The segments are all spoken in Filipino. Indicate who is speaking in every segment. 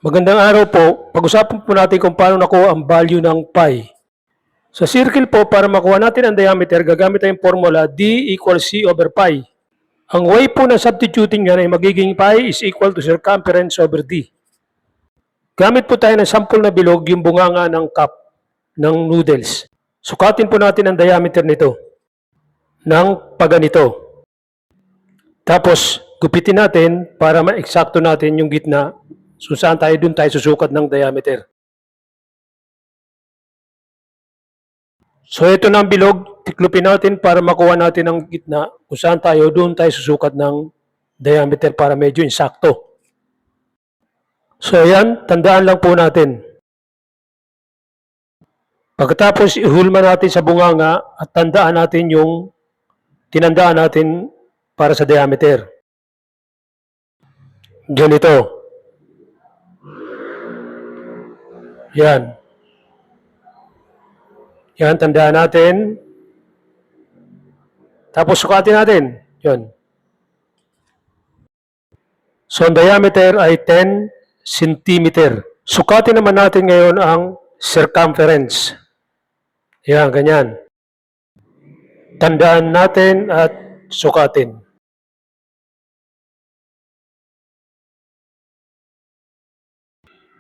Speaker 1: Magandang araw po. Pag-usapan po natin kung paano nakuha ang value ng pi. Sa circle po, para makuha natin ang diameter, gagamit tayong formula d equals c over pi. Ang way po na substituting yan ay magiging pi is equal to circumference over d. Gamit po tayo ng sample na bilog, yung bunganga ng cup ng noodles. Sukatin po natin ang diameter nito ng paganito. Tapos, gupitin natin para ma-eksakto natin yung gitna. So saan tayo, dun tayo susukat ng diameter. So ito na ang bilog, tiklupin natin para makuha natin ang gitna. Kung saan tayo, dun tayo susukat ng diameter para medyo insakto. So ayan, tandaan lang po natin. Pagkatapos ihulma natin sa bunganga at tandaan natin yung tinandaan natin para sa diameter. Ganito. Yan. Yan, tandaan natin. Tapos sukatin natin. Yan. So, ang diameter ay 10 cm. Sukatin naman natin ngayon ang circumference. Yan, ganyan. Tandaan natin at sukatin.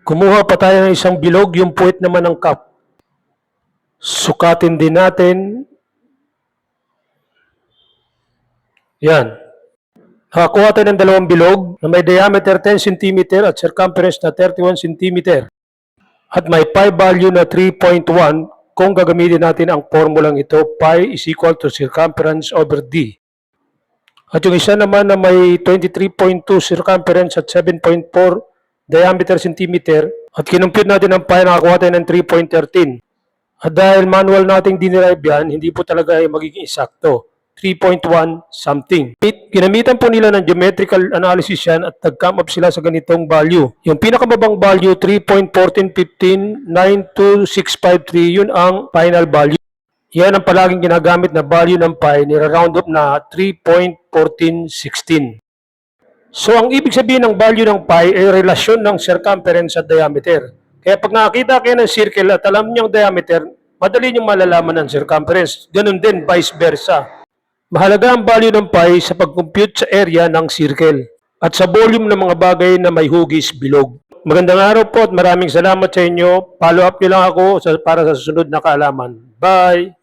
Speaker 1: Kumuha pa tayo ng isang bilog, yung puwit naman ng cup. Sukatin din natin. Yan. Nakakuha tayo ng dalawang bilog na may diameter 10 cm at circumference na 31 cm. At may pi value na 3.1 kung gagamitin natin ang formulang ito, pi is equal to circumference over d. At yung isa naman na may 23.2 circumference at 7.4 diameter centimeter at kinumpute natin ang pi, nakakuha tayo ng 3.13. At dahil manual nating dinerive yan, hindi po talaga ay magiging eksakto. 3.1 something. Ginamitan po nila ng geometrical analysis yan at nag-come up sila sa ganitong value. Yung pinakamabang value, 3.1415,92653, yun ang final value. Yan ang palaging ginagamit na value ng pi, nira-round up na 3.1416. So, ang ibig sabihin ng value ng pi ay relasyon ng circumference at diameter. Kaya pag nakakita kayo ng circle at alam niyo ang diameter, madali niyong malalaman ang circumference. Ganun din, vice versa. Mahalaga ang value ng pi sa pag-compute sa area ng circle at sa volume ng mga bagay na may hugis bilog. Magandang araw po at maraming salamat sa inyo. Follow up niyo lang ako para sa susunod na kaalaman. Bye!